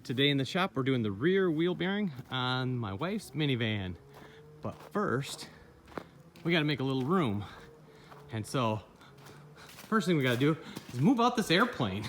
Today in the shop, we're doing the rear wheel bearing on my wife's minivan. But first, we gotta make a little room. And so, first thing we gotta do is move out this airplane.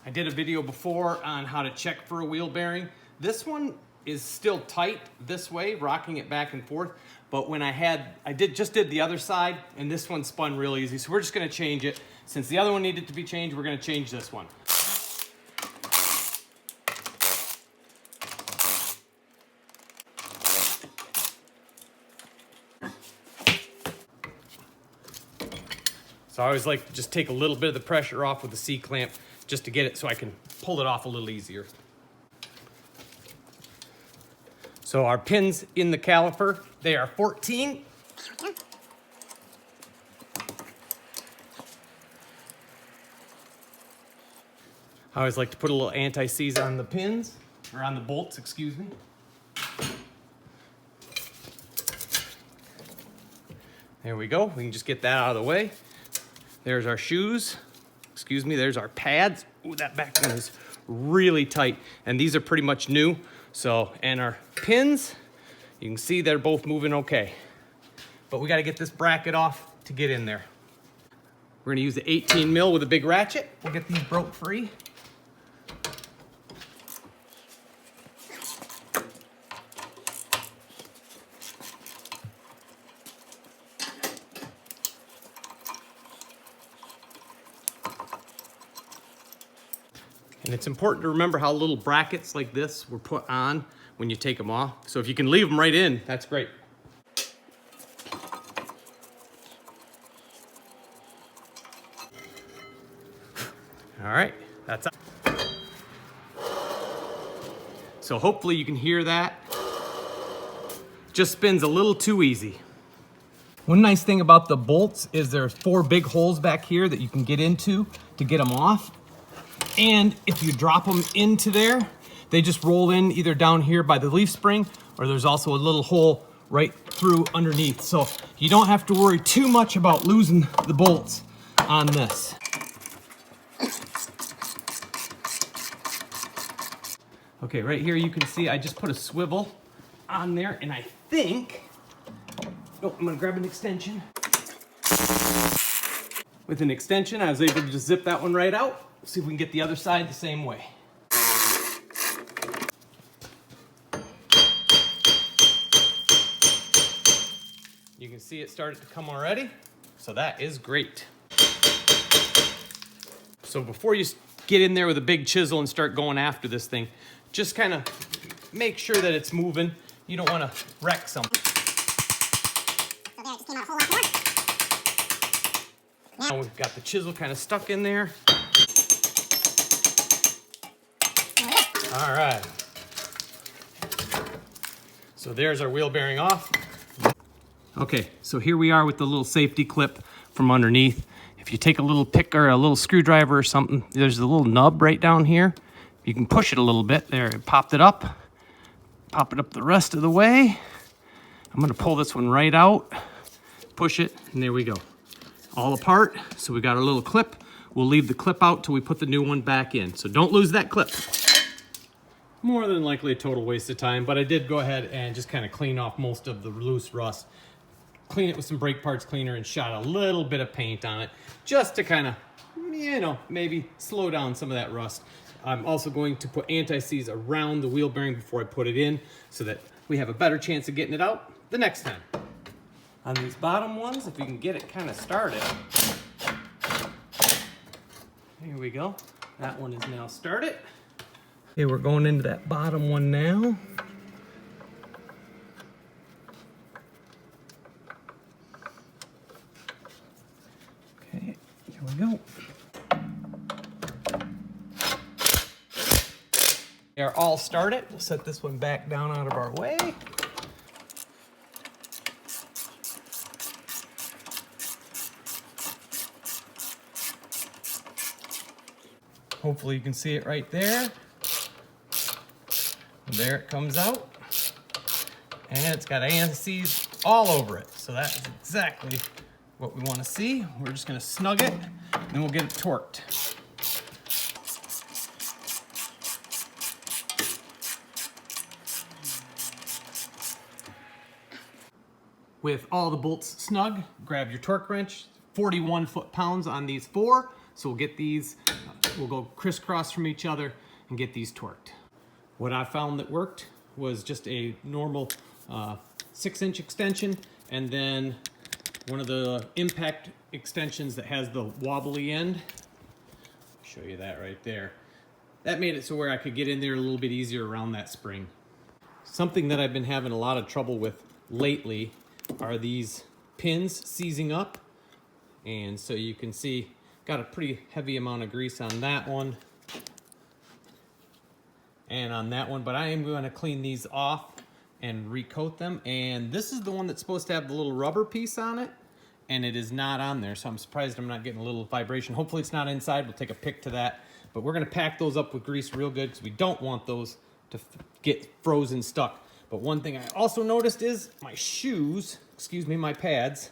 I did a video before on how to check for a wheel bearing. This one is still tight this way, rocking it back and forth. But when I just did the other side, and this one spun real easy. So we're just gonna change it. Since the other one needed to be changed, we're gonna change this one. So I always like to just take a little bit of the pressure off with the C-clamp just to get it so I can pull it off a little easier. So our pins in the caliper, they are 14. I always like to put a little anti-seize on the pins, or on the bolts, excuse me. There we go, we can just get that out of the way. There's our shoes. Excuse me, there's our pads. Ooh, that back one is really tight. And these are pretty much new. So, and our pins, you can see they're both moving okay. But we gotta get this bracket off to get in there. We're gonna use the 18 mil with a big ratchet. We'll get these broke free. And it's important to remember how little brackets like this were put on when you take them off. So if you can leave them right in, that's great. All right, that's up. So hopefully you can hear that. Just spins a little too easy. One nice thing about the bolts is there's 4 big holes back here that you can get into to get them off. And if you drop them into there, they just roll in either down here by the leaf spring, or there's also a little hole right through underneath. So you don't have to worry too much about losing the bolts on this. Okay, right here you can see I just put a swivel on there, and I think, oh, I'm gonna grab an extension. With an extension, I was able to just zip that one right out. See if we can get the other side the same way. You can see it started to come already, so that is great. So before you get in there with a big chisel and start going after this thing, just kind of make sure that it's moving. You don't want to wreck something. So there, it just came out a whole lot more. Now we've got the chisel kind of stuck in there. All right. So there's our wheel bearing off. Okay, so here we are with the little safety clip from underneath. If you take a little pick or a little screwdriver or something, there's a little nub right down here. You can push it a little bit. There, it popped it up. Pop it up the rest of the way. I'm gonna pull this one right out, push it, and there we go. All apart, so we got our little clip. We'll leave the clip out till we put the new one back in. So don't lose that clip. More than likely a total waste of time, but I did go ahead and just kind of clean off most of the loose rust. Clean it with some brake parts cleaner and shot a little bit of paint on it just to kind of, you know, maybe slow down some of that rust. I'm also going to put anti-seize around the wheel bearing before I put it in so that we have a better chance of getting it out the next time. On these bottom ones, if we can get it kind of started. Here we go. That one is now started. Okay, we're going into that bottom one now. Okay, here we go. They are all started. We'll set this one back down out of our way. Hopefully you can see it right there. There it comes out. And it's got anti-seize all over it. So that is exactly what we want to see. We're just going to snug it, and then we'll get it torqued. With all the bolts snug, grab your torque wrench, 41 foot-pounds on these 4. So we'll get these, we'll go crisscross from each other and get these torqued. What I found that worked was just a normal 6-inch extension, and then one of the impact extensions that has the wobbly end. I'll show you that right there. That made it so where I could get in there a little bit easier around that spring. Something that I've been having a lot of trouble with lately are these pins seizing up. And so you can see, got a pretty heavy amount of grease on that one and on that one, but I am going to clean these off and recoat them. And this is the one that's supposed to have the little rubber piece on it, and it is not on there, so I'm surprised I'm not getting a little vibration. Hopefully it's not inside. We'll take a pic to that, but we're going to pack those up with grease real good because we don't want those to get frozen stuck. But one thing I also noticed is my shoes, excuse me, my pads,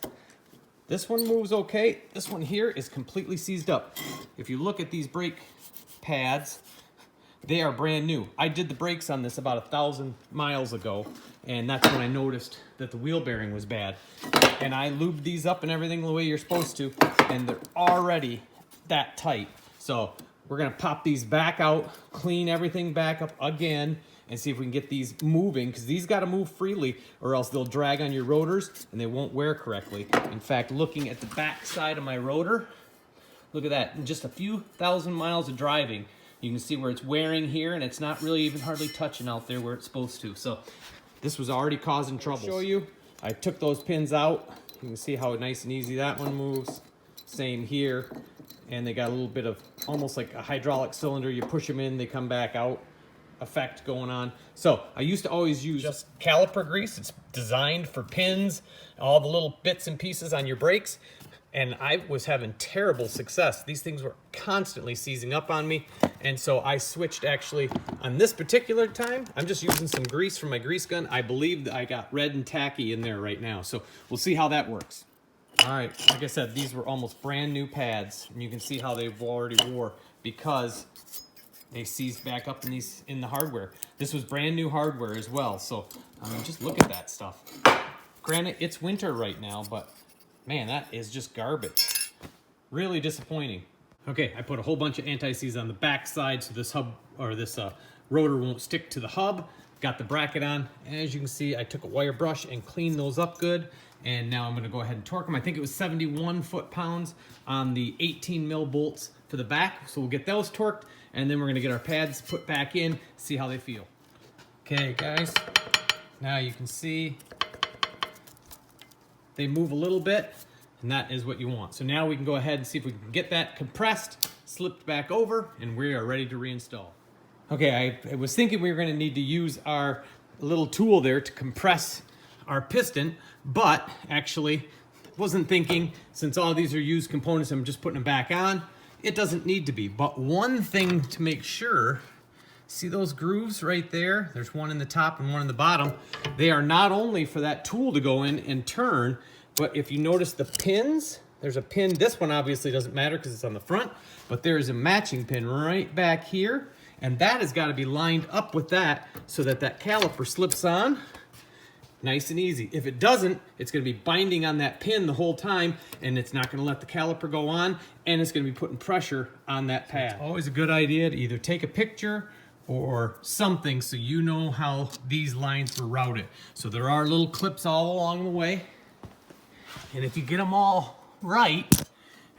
this one moves okay. This one here is completely seized up. If you look at these brake pads, they are brand new. I did the brakes on this about 1,000 miles ago, and that's when I noticed that the wheel bearing was bad. And I lubed these up and everything the way you're supposed to, and they're already that tight. So we're gonna pop these back out, clean everything back up again, and see if we can get these moving, because these got to move freely or else they'll drag on your rotors and they won't wear correctly. In fact, looking at the back side of my rotor, look at that. In just a few thousand miles of driving, you can see where it's wearing here, and it's not really even hardly touching out there where it's supposed to. So this was already causing trouble. I'll show you. I took those pins out. You can see how nice and easy that one moves. Same here. And they got a little bit of almost like a hydraulic cylinder. You push them in, they come back out effect going on. So I used to always use just caliper grease. It's designed for pins, all the little bits and pieces on your brakes. And I was having terrible success. These things were constantly seizing up on me. And so I switched actually on this particular time. I'm just using some grease from my grease gun. I believe that I got red and tacky in there right now. So we'll see how that works. All right, like I said, these were almost brand new pads. And you can see how they've already wore because they seized back up in the hardware. This was brand new hardware as well. So I mean, just look at that stuff. Granted, it's winter right now, but man, that is just garbage. Really disappointing. Okay, I put a whole bunch of anti-seize on the back side so this hub or this rotor won't stick to the hub. Got the bracket on. And as you can see, I took a wire brush and cleaned those up good. And now I'm gonna go ahead and torque them. I think it was 71 foot-pounds on the 18 mil bolts for the back. So we'll get those torqued, and then we're gonna get our pads put back in, see how they feel. Okay, guys, now you can see they move a little bit, and that is what you want. So now we can go ahead and see if we can get that compressed, slipped back over, and we are ready to reinstall. Okay, I was thinking we were gonna need to use our little tool there to compress our piston, but actually wasn't thinking, since all these are used components, I'm just putting them back on. It doesn't need to be, but one thing to make sure, see those grooves right there? There's one in the top and one in the bottom. They are not only for that tool to go in and turn, but if you notice the pins, there's a pin. This one obviously doesn't matter because it's on the front, but there is a matching pin right back here, and that has got to be lined up with that so that that caliper slips on nice and easy. If it doesn't, it's going to be binding on that pin the whole time, and it's not going to let the caliper go on, and it's going to be putting pressure on that pad. It's always a good idea to either take a picture or something so you know how these lines were routed. So there are little clips all along the way, and if you get them all right,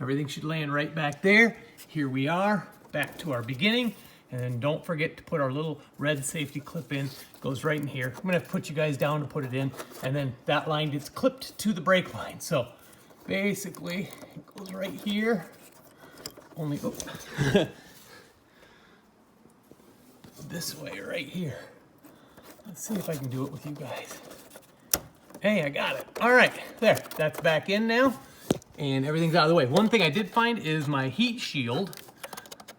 everything should land right back there. Here we are, back to our beginning. And then don't forget to put our little red safety clip in. It goes right in here. I'm gonna have to put you guys down to put it in. And then that line gets clipped to the brake line. So basically, it goes right here. Only, this way, right here. Let's see if I can do it with you guys. Hey, I got it. All right, there, that's back in now. And everything's out of the way. One thing I did find is my heat shield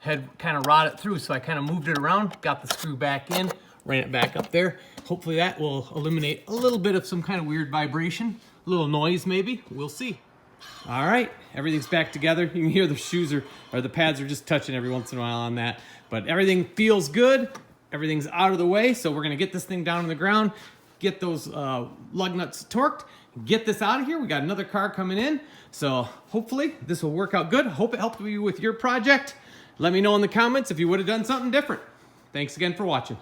had kind of rotted through, so I kind of moved it around, got the screw back in, ran it back up there. Hopefully that will eliminate a little bit of some kind of weird vibration, a little noise maybe, we'll see. All right, everything's back together. You can hear the shoes or the pads are just touching every once in a while on that, but everything feels good. Everything's out of the way, so we're gonna get this thing down on the ground, get those lug nuts torqued, get this out of here. We got another car coming in, so hopefully this will work out good. Hope it helped you with your project. Let me know in the comments if you would have done something different. Thanks again for watching.